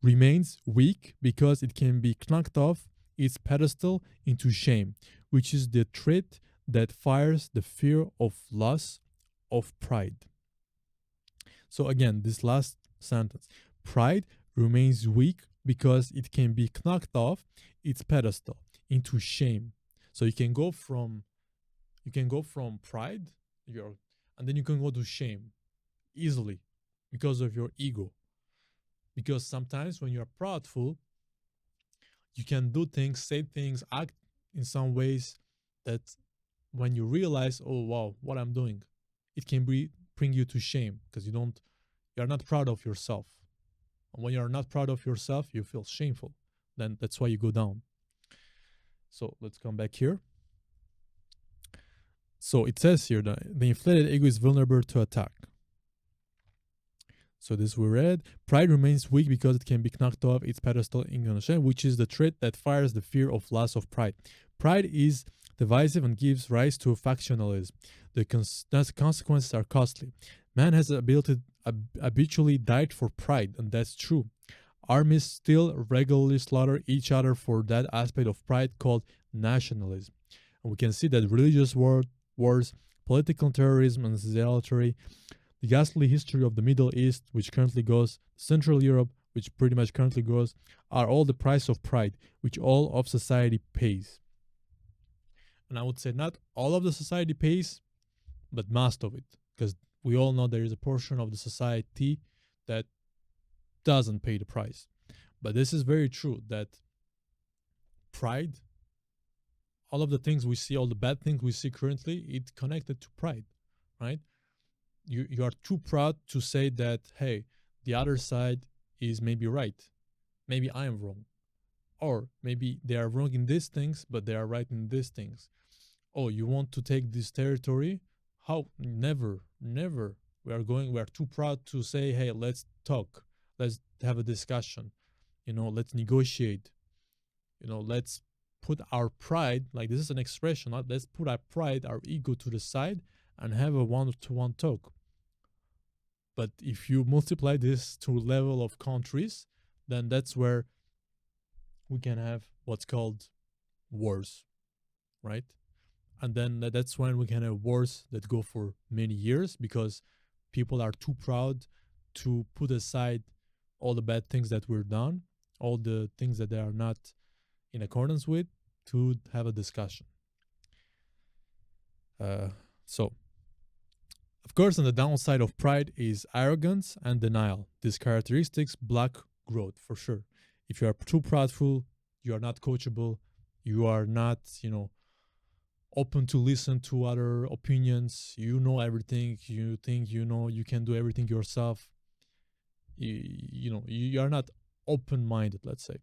remains weak because it can be knocked off its pedestal into shame, which is the trait that fires the fear of loss of pride. So again, this last sentence. Pride remains weak because it can be knocked off its pedestal into shame. So you can go from pride, and then you can go to shame easily because of your ego. Because sometimes when you're proudful, you can do things, say things, act in some ways that when you realize, oh wow, what I'm doing, it can bring you to shame because you're not proud of yourself. And when you're not proud of yourself, you feel shameful. Then that's why you go down. So let's come back here. So it says here that the inflated ego is vulnerable to attack. So this we read. Pride remains weak because it can be knocked off its pedestal in shame, which is the trait that fires the fear of loss of pride. Pride is divisive and gives rise to factionalism. The consequences are costly. Man has habitually died for pride, and that's true. Armies still regularly slaughter each other for that aspect of pride called nationalism. And we can see that religious wars, political terrorism, and zealotry, the ghastly history of the Middle East, which currently goes, Central Europe, which pretty much currently goes, are all the price of pride, which all of society pays. And I would say not all of the society pays, but most of it, because we all know there is a portion of the society that doesn't pay the price. But this is very true, that pride, all of the things we see, all the bad things we see currently, it's connected to pride, right? You are too proud to say that, hey, the other side is maybe right. Maybe I am wrong. Or maybe they are wrong in these things, but they are right in these things. Oh, you want to take this territory? How? Never. We are too proud to say, hey, let's talk. Let's have a discussion. Let's negotiate. Let's put our pride, like this is an expression, let's put our pride, our ego to the side and have a one-to-one talk. But if you multiply this to level of countries, then that's where we can have what's called wars, right? And then that's when we can have wars that go for many years because people are too proud to put aside all the bad things that were done, all the things that they are not in accordance with, to have a discussion. So, of course, on the downside of pride is arrogance and denial. These characteristics block growth for sure. If you are too proudful, you are not coachable, you are not, open to listen to other opinions, you know everything, you think you can do everything yourself. You are not open-minded, let's say.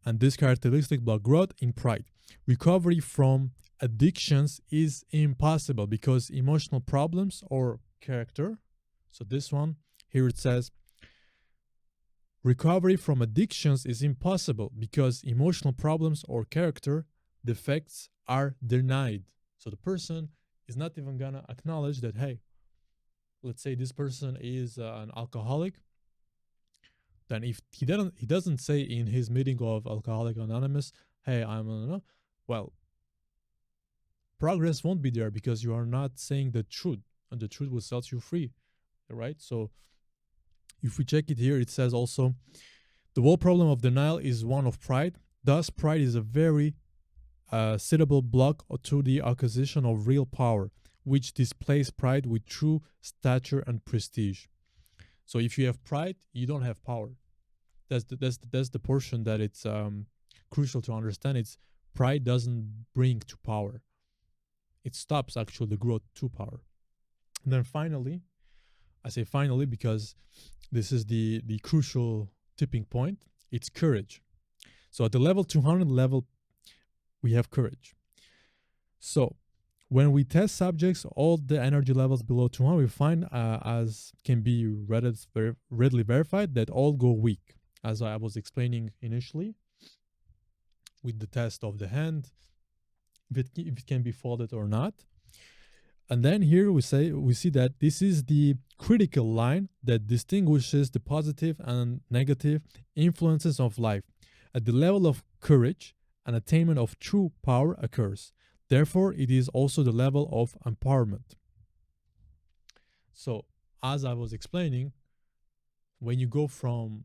And this characteristic block growth in pride. Recovery from addictions is impossible because emotional problems or character. So this one, here it says, recovery from addictions is impossible because emotional problems or character defects are denied. So the person is not even gonna acknowledge that, hey, let's say this person is an alcoholic. Then if he doesn't say in his meeting of Alcoholic Anonymous, hey, well, progress won't be there because you are not saying the truth, and the truth will set you free, right? So if we check it here, it says also, the whole problem of denial is one of pride. Thus, pride is a very suitable block to the acquisition of real power, which displays pride with true stature and prestige. So if you have pride, you don't have power. That's the portion that it's crucial to understand. It's pride doesn't bring to power. It stops actually the growth to power. And then finally, I say finally because this is the crucial tipping point. It's courage. So at the level 200 level, we have courage. So when we test subjects, all the energy levels below 200, we find, as can be readily verified, that all go weak, as I was explaining initially with the test of the hand, if it can be folded or not. And then here we see that this is the critical line that distinguishes the positive and negative influences of life. At the level of courage, an attainment of true power occurs. Therefore, it is also the level of empowerment. So, as I was explaining, when you go from,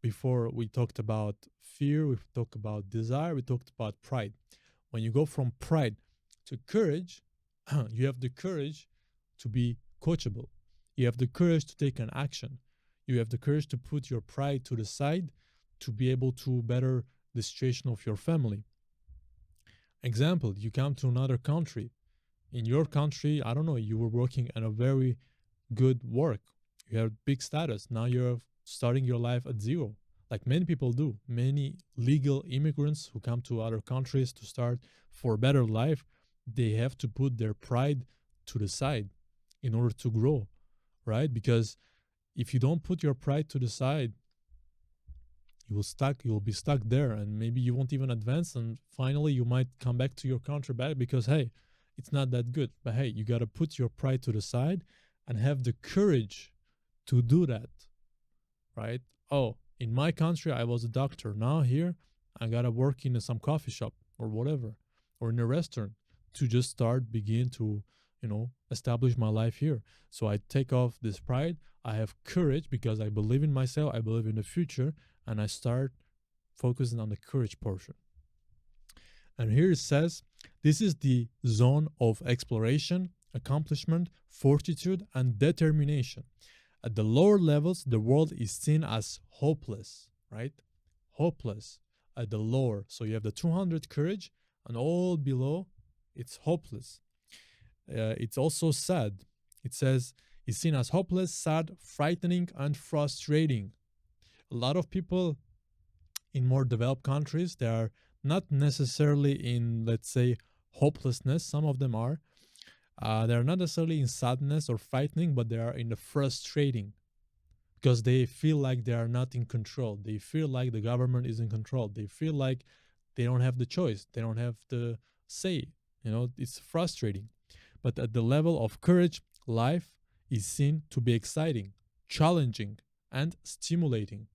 before we talked about fear, we talked about desire, we talked about pride. When you go from pride to courage, you have the courage to be coachable. You have the courage to take an action. You have the courage to put your pride to the side to be able to better the situation of your family. Example, you come to another country. In your country, I don't know, you were working at a very good work. You have big status. Now you're starting your life at zero, like many people do. Many legal immigrants who come to other countries to start for a better life, they have to put their pride to the side in order to grow, right? Because if you don't put your pride to the side, you'll be stuck there, and maybe you won't even advance, and finally you might come back to your country back because, hey, it's not that good. But hey, you got to put your pride to the side and have the courage to do that, right? Oh, in my country, I was a doctor. Now here, I got to work in some coffee shop or whatever, or in a restaurant to just begin to, establish my life here. So I take off this pride. I have courage because I believe in myself. I believe in the future, and I start focusing on the courage portion. And here it says, this is the zone of exploration, accomplishment, fortitude, and determination. At the lower levels, the world is seen as hopeless, right? Hopeless at the lower. So you have the 200 courage, and all below, it's hopeless. It's also sad. It says, it's seen as hopeless, sad, frightening, and frustrating. A lot of people in more developed countries, they are not necessarily in, let's say, hopelessness. Some of them are. They're not necessarily in sadness or frightening, but they are in the frustrating because they feel like they are not in control. They feel like the government is in control. They feel like they don't have the choice. They don't have the say. It's frustrating. But at the level of courage, life is seen to be exciting, challenging, and stimulating.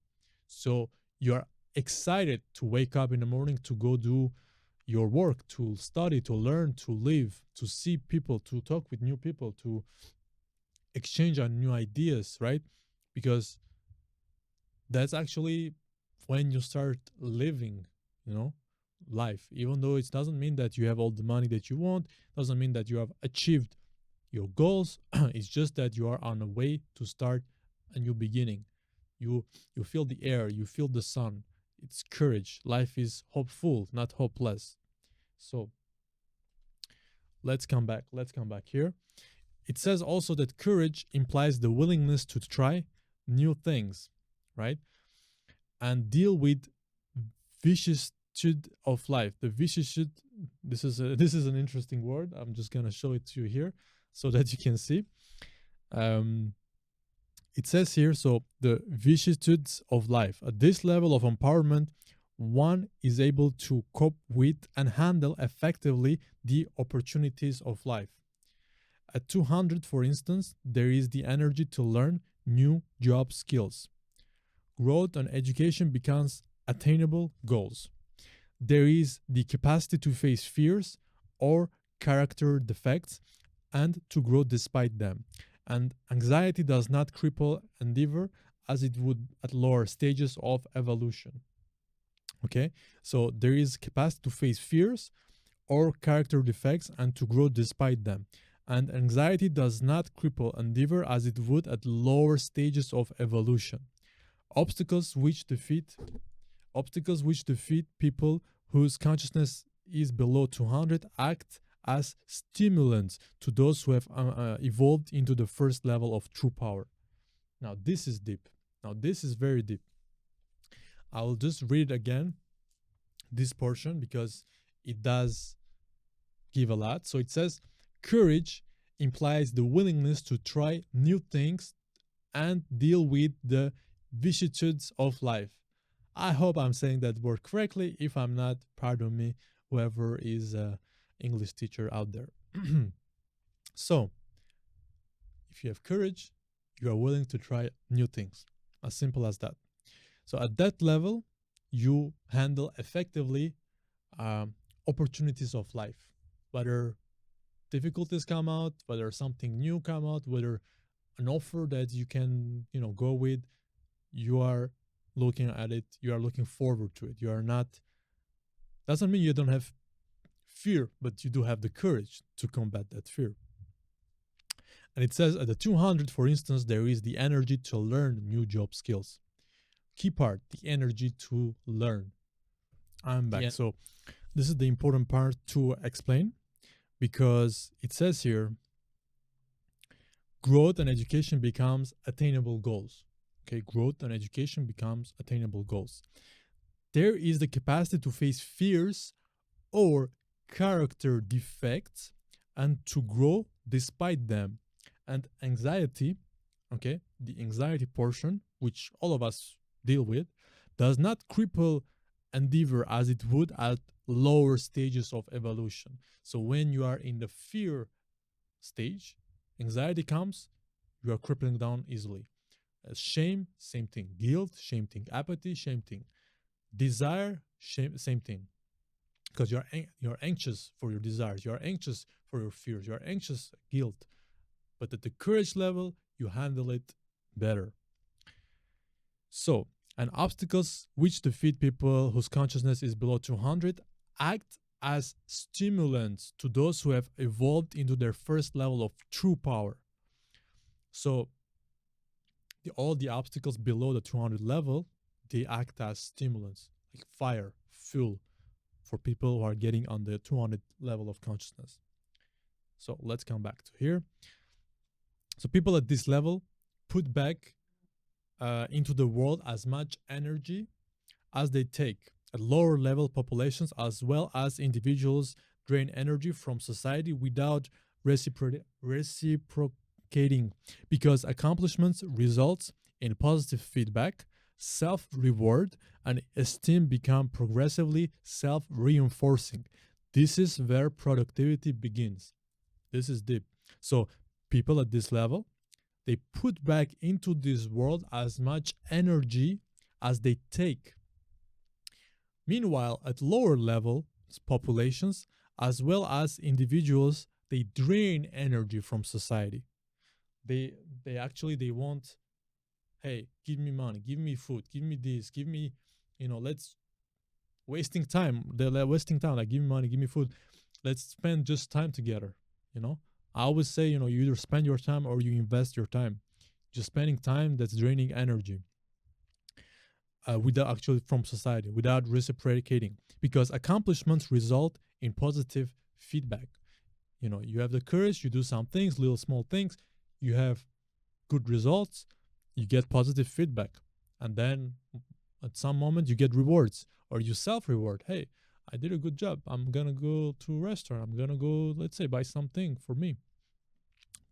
So you're excited to wake up in the morning to go do your work, to study, to learn, to live, to see people, to talk with new people, to exchange on new ideas, right? Because that's actually when you start living, you know, life. Even though it doesn't mean that you have all the money that you want, doesn't mean that you have achieved your goals. It's just that you are on a way to start a new beginning. You feel the air, you feel the sun. It's courage. Life is hopeful, not hopeless. So let's come back. Let's come back here. It says also that courage implies the willingness to try new things, right? And deal with vicissitude of life. The vicissitude, this is an interesting word. I'm just gonna show it to you here so that you can see. It says here, so the vicissitudes of life. At this level of empowerment, one is able to cope with and handle effectively the opportunities of life. At 200, for instance, there is the energy to learn new job skills. Growth and education becomes attainable goals. There is the capacity to face fears or character defects and to grow despite them. And anxiety does not cripple endeavor as it would at lower stages of evolution. Okay, so there is capacity to face fears or character defects and to grow despite them. And anxiety does not cripple endeavor as it would at lower stages of evolution. Obstacles which defeat people whose consciousness is below 200 act as stimulants to those who have evolved into the first level of true power. Now, this is deep. Now, this is very deep. I will just read again this portion because it does give a lot. So it says, courage implies the willingness to try new things and deal with the vicissitudes of life. I hope I'm saying that word correctly. If I'm not, pardon me, whoever is English teacher out there. So, if you have courage, you are willing to try new things. As simple as that. So at that level, you handle effectively opportunities of life. Whether difficulties come out, whether something new come out, whether an offer that you can, go with, you are looking at it, you are looking forward to it. You are not, doesn't mean you don't have fear, but you do have the courage to combat that fear. And it says at the 200, for instance, there is the energy to learn new job skills. Key part, the energy to learn. I'm back. Yeah. So this is the important part to explain because it says here, growth and education becomes attainable goals. Okay, growth and education becomes attainable goals. There is the capacity to face fears or character defects and to grow despite them. And anxiety, okay, the anxiety portion, which all of us deal with, does not cripple endeavor as it would at lower stages of evolution. So when you are in the fear stage, anxiety comes, you are crippling down easily. Shame, same thing. Guilt, same thing. Apathy, same thing. Desire, same thing. Because you're anxious for your desires, you're anxious for your fears, you're anxious, guilt. But at the courage level, you handle it better. So, and obstacles which defeat people whose consciousness is below 200 act as stimulants to those who have evolved into their first level of true power. So, all the obstacles below the 200 level, they act as stimulants, like fire, fuel, for people who are getting on the 200 level of consciousness. So let's come back to here. So people at this level put back into the world as much energy as they take. At lower level populations as well as individuals drain energy from society without reciprocating, because accomplishments results in positive feedback, self-reward, and esteem become progressively self-reinforcing. This is where productivity begins. This is deep. So people at this level, they put back into this world as much energy as they take. Meanwhile, at lower level, populations as well as individuals, they drain energy from society. They they want, hey, give me money, give me food, give me this, give me, let's wasting time. They're wasting time. Like, give me money, give me food. Let's spend just time together. You know, I always say, you either spend your time or you invest your time. Just spending time that's draining energy, without actually from society, without reciprocating, because accomplishments result in positive feedback. You have the courage, you do some things, little small things, you have good results, you get positive feedback, and then at some moment you get rewards, or you self-reward. Hey, I did a good job, I'm gonna go to a restaurant, I'm gonna go, let's say, buy something for me.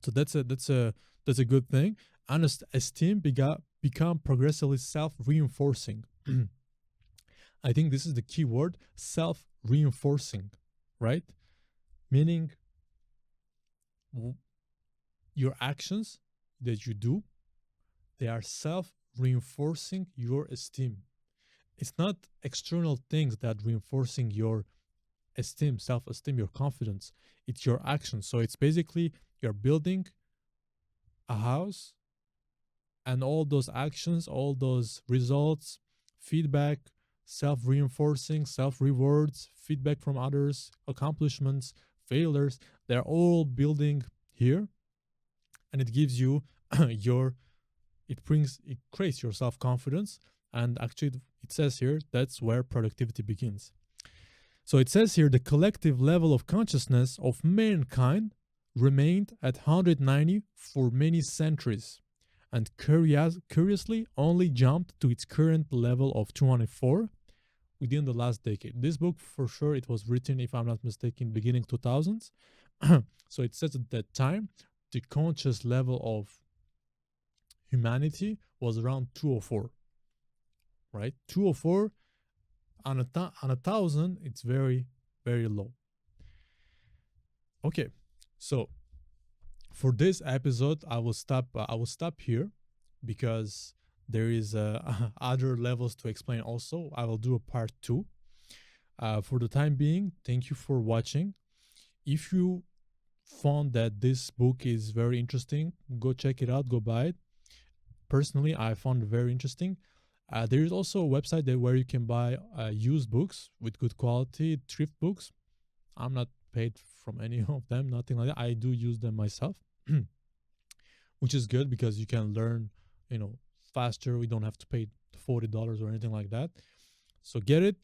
So that's a good thing. And esteem become progressively self-reinforcing. I think this is the key word, self-reinforcing, right? Meaning, your actions that you do, they are self-reinforcing your esteem. It's not external things that reinforcing your esteem, self-esteem, your confidence. It's your actions. So it's basically you're building a house, and all those actions, all those results, feedback, self-reinforcing, self-rewards, feedback from others, accomplishments, failures, they're all building here, and it gives you it creates your self-confidence. And actually it says here that's where productivity begins. So it says here the collective level of consciousness of mankind remained at 190 for many centuries, and curiously only jumped to its current level of 204 within the last decade. This book, for sure, it was written, if I'm not mistaken, beginning 2000s. So it says at that time the conscious level of humanity was around 204, right? 204 on a thousand, it's very, very low. Okay, so for this episode, I will stop here, because there is other levels to explain. Also, I will do a part 2. For the time being, thank you for watching. If you found that this book is very interesting, go check it out, go buy it. Personally, I found it very interesting. There is also a website where you can buy used books with good quality, thrift books. I'm not paid from any of them, nothing like that. I do use them myself, which is good because you can learn, faster. We don't have to pay $40 or anything like that. So get it,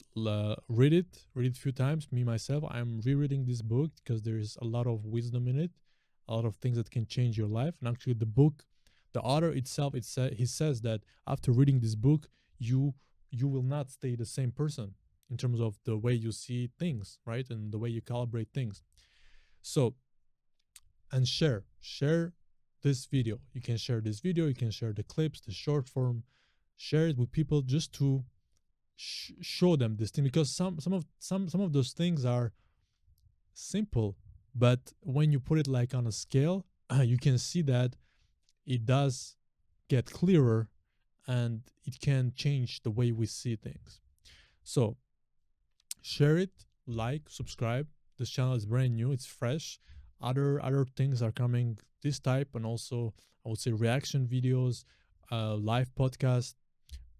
read it a few times. Me, myself, I'm rereading this book because there is a lot of wisdom in it, a lot of things that can change your life. And actually the book, the author itself, he says that after reading this book, you will not stay the same person in terms of the way you see things, right? And the way you calibrate things. So, and share this video. You can share this video, you can share the clips, the short form, share it with people just to show them this thing, because some of those things are simple, but when you put it like on a scale, you can see that it does get clearer and it can change the way we see things. So share it, like, subscribe. This channel is brand new, it's fresh. Other things are coming this type, and also I would say reaction videos, live podcast.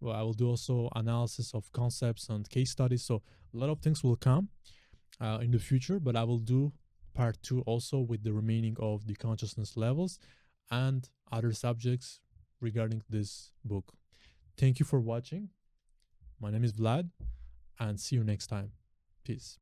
Well, I will do also analysis of concepts and case studies. So a lot of things will come in the future, but I will do part 2 also with the remaining of the consciousness levels and other subjects regarding this book. Thank you for watching. My name is Vlad, and see you next time. Peace.